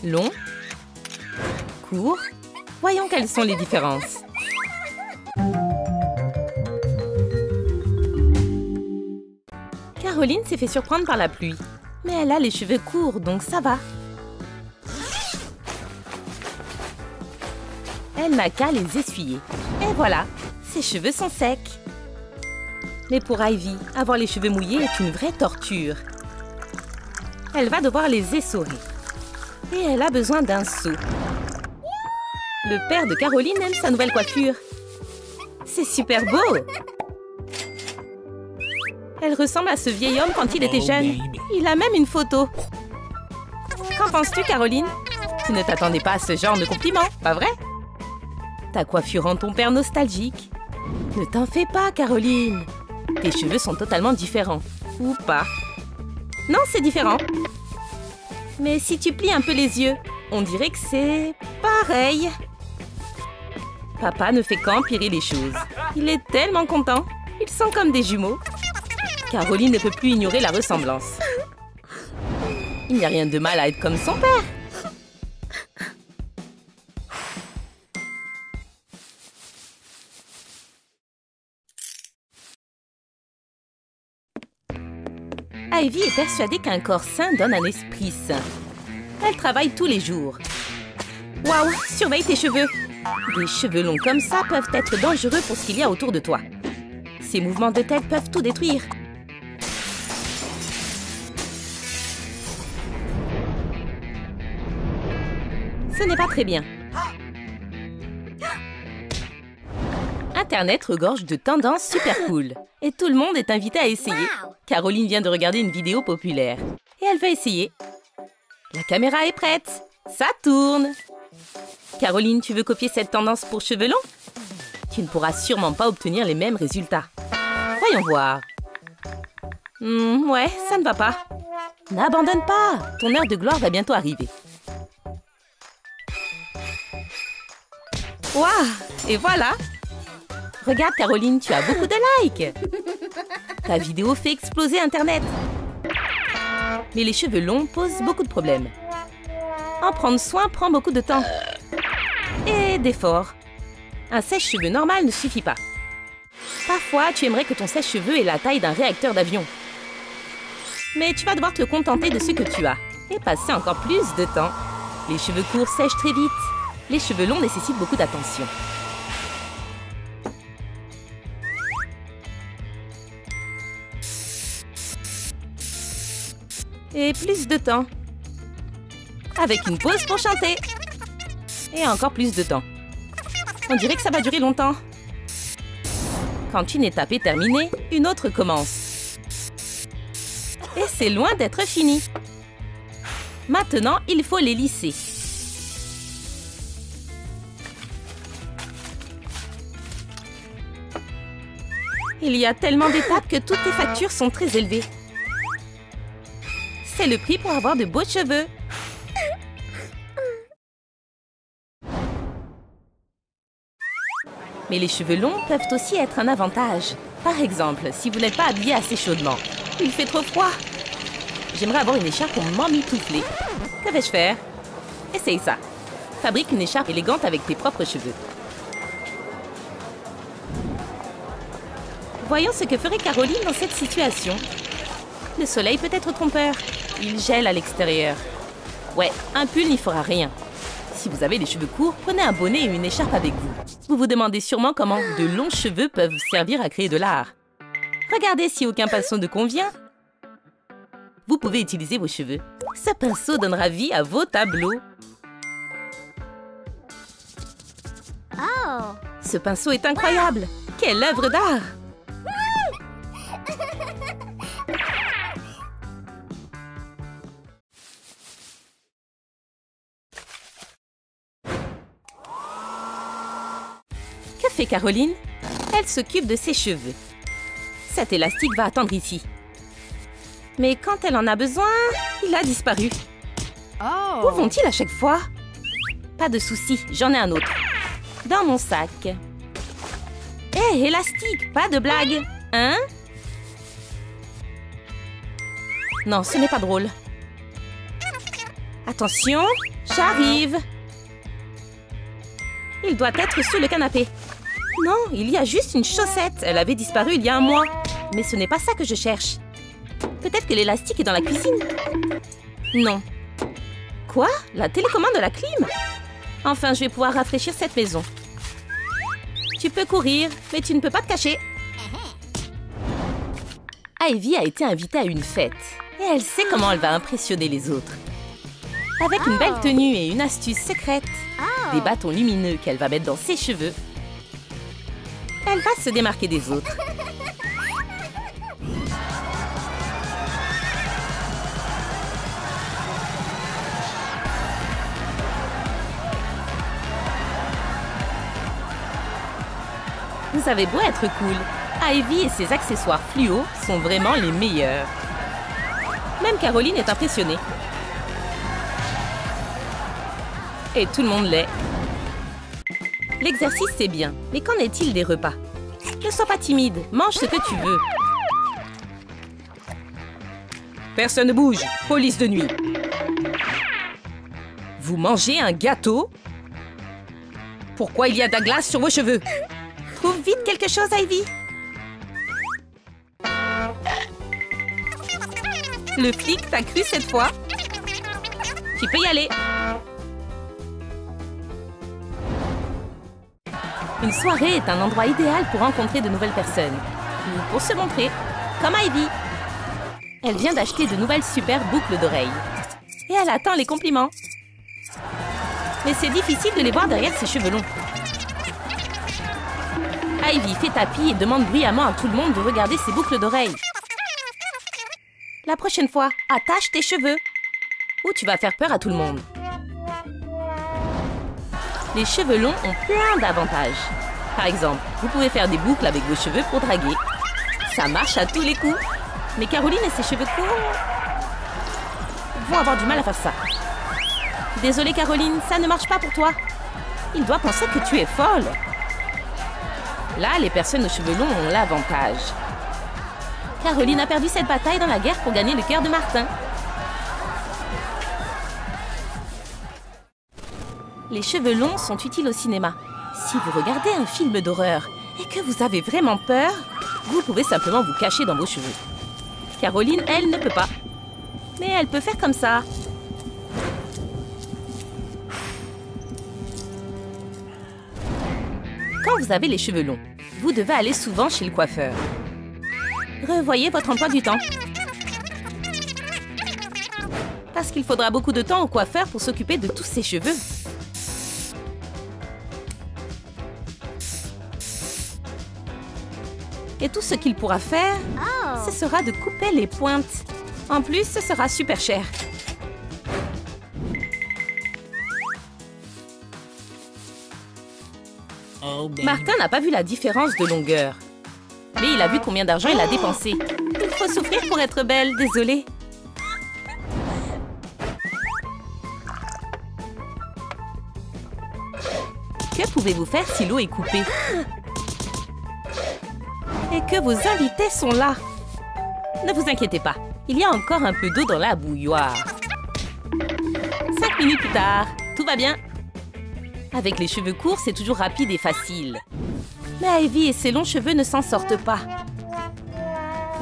Long. Court. Voyons quelles sont les différences. Caroline s'est fait surprendre par la pluie. Mais elle a les cheveux courts, donc ça va. Elle n'a qu'à les essuyer. Et voilà, ses cheveux sont secs. Mais pour Ivy, avoir les cheveux mouillés est une vraie torture. Elle va devoir les essorer. Et elle a besoin d'un seau. Le père de Caroline aime sa nouvelle coiffure. C'est super beau! Elle ressemble à ce vieil homme quand il était jeune. Il a même une photo. Qu'en penses-tu, Caroline? Tu ne t'attendais pas à ce genre de compliment, pas vrai? Ta coiffure rend ton père nostalgique. Ne t'en fais pas, Caroline. Tes cheveux sont totalement différents. Ou pas. Non, c'est différent. Mais si tu plies un peu les yeux, on dirait que c'est pareil. Papa ne fait qu'empirer les choses. Il est tellement content. Ils sont comme des jumeaux. Caroline ne peut plus ignorer la ressemblance. Il n'y a rien de mal à être comme son père. Ivy est persuadée qu'un corps sain donne un esprit sain. Elle travaille tous les jours. Waouh, surveille tes cheveux. Des cheveux longs comme ça peuvent être dangereux pour ce qu'il y a autour de toi. Ces mouvements de tête peuvent tout détruire. Ce n'est pas très bien. Internet regorge de tendances super cool. Et tout le monde est invité à essayer. Caroline vient de regarder une vidéo populaire. Et elle veut essayer. La caméra est prête. Ça tourne. Caroline, tu veux copier cette tendance pour cheveux longs? Tu ne pourras sûrement pas obtenir les mêmes résultats. Voyons voir. Ouais, ça ne va pas. N'abandonne pas. Ton heure de gloire va bientôt arriver. Waouh! Et voilà! Regarde, Caroline, tu as beaucoup de likes! Ta vidéo fait exploser Internet! Mais les cheveux longs posent beaucoup de problèmes. En prendre soin prend beaucoup de temps. Et d'efforts. Un sèche-cheveux normal ne suffit pas. Parfois, tu aimerais que ton sèche-cheveux ait la taille d'un réacteur d'avion. Mais tu vas devoir te contenter de ce que tu as. Et passer encore plus de temps. Les cheveux courts sèchent très vite. Les cheveux longs nécessitent beaucoup d'attention. Et plus de temps. Avec une pause pour chanter. Et encore plus de temps. On dirait que ça va durer longtemps. Quand une étape est terminée, une autre commence. Et c'est loin d'être fini. Maintenant, il faut les lisser. Il y a tellement d'étapes que toutes tes factures sont très élevées. C'est le prix pour avoir de beaux cheveux. Mais les cheveux longs peuvent aussi être un avantage. Par exemple, si vous n'êtes pas habillé assez chaudement. Il fait trop froid. J'aimerais avoir une écharpe pour m'emmitoufler. Que vais-je faire? Essaye ça. Fabrique une écharpe élégante avec tes propres cheveux. Voyons ce que ferait Caroline dans cette situation. Le soleil peut être trompeur. Il gèle à l'extérieur. Ouais, un pull n'y fera rien. Si vous avez les cheveux courts, prenez un bonnet et une écharpe avec vous. Vous vous demandez sûrement comment de longs cheveux peuvent servir à créer de l'art. Regardez si aucun pinceau ne convient. Vous pouvez utiliser vos cheveux. Ce pinceau donnera vie à vos tableaux. Oh! Ce pinceau est incroyable! Quelle œuvre d'art! Que fait Caroline? Elle s'occupe de ses cheveux. Cet élastique va attendre ici. Mais quand elle en a besoin, il a disparu. Oh! Où vont-ils à chaque fois? Pas de souci, j'en ai un autre. Dans mon sac. Hé, élastique, pas de blague. Hein? Non, ce n'est pas drôle. Attention. J'arrive. Il doit être sous le canapé. Non, il y a juste une chaussette. Elle avait disparu il y a un mois. Mais ce n'est pas ça que je cherche. Peut-être que l'élastique est dans la cuisine. Non. Quoi? La télécommande de la clim? Enfin, je vais pouvoir rafraîchir cette maison. Tu peux courir, mais tu ne peux pas te cacher. Ivy a été invitée à une fête. Et elle sait comment elle va impressionner les autres. Avec une belle tenue et une astuce secrète, des bâtons lumineux qu'elle va mettre dans ses cheveux, elle va se démarquer des autres. Vous avez beau être cool, Ivy et ses accessoires fluo sont vraiment les meilleurs. Même Caroline est impressionnée. Et tout le monde l'est. L'exercice, c'est bien, mais qu'en est-il des repas? Ne sois pas timide, mange ce que tu veux. Personne ne bouge, police de nuit. Vous mangez un gâteau? Pourquoi il y a de la glace sur vos cheveux? Trouve vite quelque chose, Ivy. Le flic t'a cru cette fois? Tu peux y aller. Une soirée est un endroit idéal pour rencontrer de nouvelles personnes. Ou pour se montrer, comme Ivy. Elle vient d'acheter de nouvelles super boucles d'oreilles. Et elle attend les compliments. Mais c'est difficile de les voir derrière ses cheveux longs. Ivy fait tapis et demande bruyamment à tout le monde de regarder ses boucles d'oreilles. La prochaine fois, attache tes cheveux. Ou tu vas faire peur à tout le monde. Les cheveux longs ont plein d'avantages. Par exemple, vous pouvez faire des boucles avec vos cheveux pour draguer. Ça marche à tous les coups. Mais Caroline et ses cheveux courts vont avoir du mal à faire ça. Désolée Caroline, ça ne marche pas pour toi. Il doit penser que tu es folle. Là, les personnes aux cheveux longs ont l'avantage. Caroline a perdu cette bataille dans la guerre pour gagner le cœur de Martin. Les cheveux longs sont utiles au cinéma. Si vous regardez un film d'horreur et que vous avez vraiment peur, vous pouvez simplement vous cacher dans vos cheveux. Caroline, elle, ne peut pas. Mais elle peut faire comme ça. Quand vous avez les cheveux longs, vous devez aller souvent chez le coiffeur. Revoyez votre emploi du temps. Parce qu'il faudra beaucoup de temps au coiffeur pour s'occuper de tous ses cheveux. Et tout ce qu'il pourra faire, ce sera de couper les pointes. En plus, ce sera super cher. Martin n'a pas vu la différence de longueur. Mais il a vu combien d'argent il a dépensé. Il faut souffrir pour être belle, désolée. Que pouvez-vous faire si l'eau est coupée? Et que vos invités sont là. Ne vous inquiétez pas, il y a encore un peu d'eau dans la bouilloire. 5 minutes plus tard, tout va bien. Avec les cheveux courts, c'est toujours rapide et facile. Mais Ivy et ses longs cheveux ne s'en sortent pas.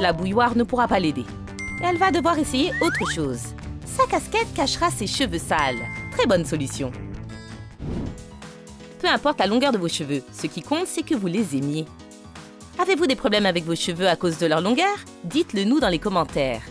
La bouilloire ne pourra pas l'aider. Elle va devoir essayer autre chose. Sa casquette cachera ses cheveux sales. Très bonne solution. Peu importe la longueur de vos cheveux, ce qui compte, c'est que vous les aimiez. Avez-vous des problèmes avec vos cheveux à cause de leur longueur? Dites-le nous dans les commentaires.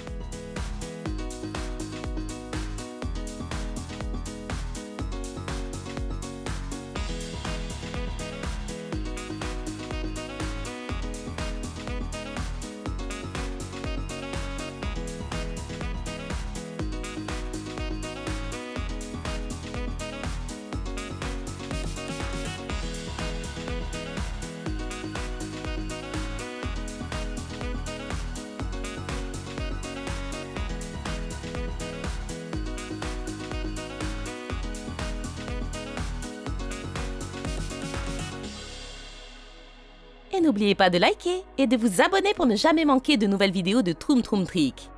Et n'oubliez pas de liker et de vous abonner pour ne jamais manquer de nouvelles vidéos de Troum Troum Trick.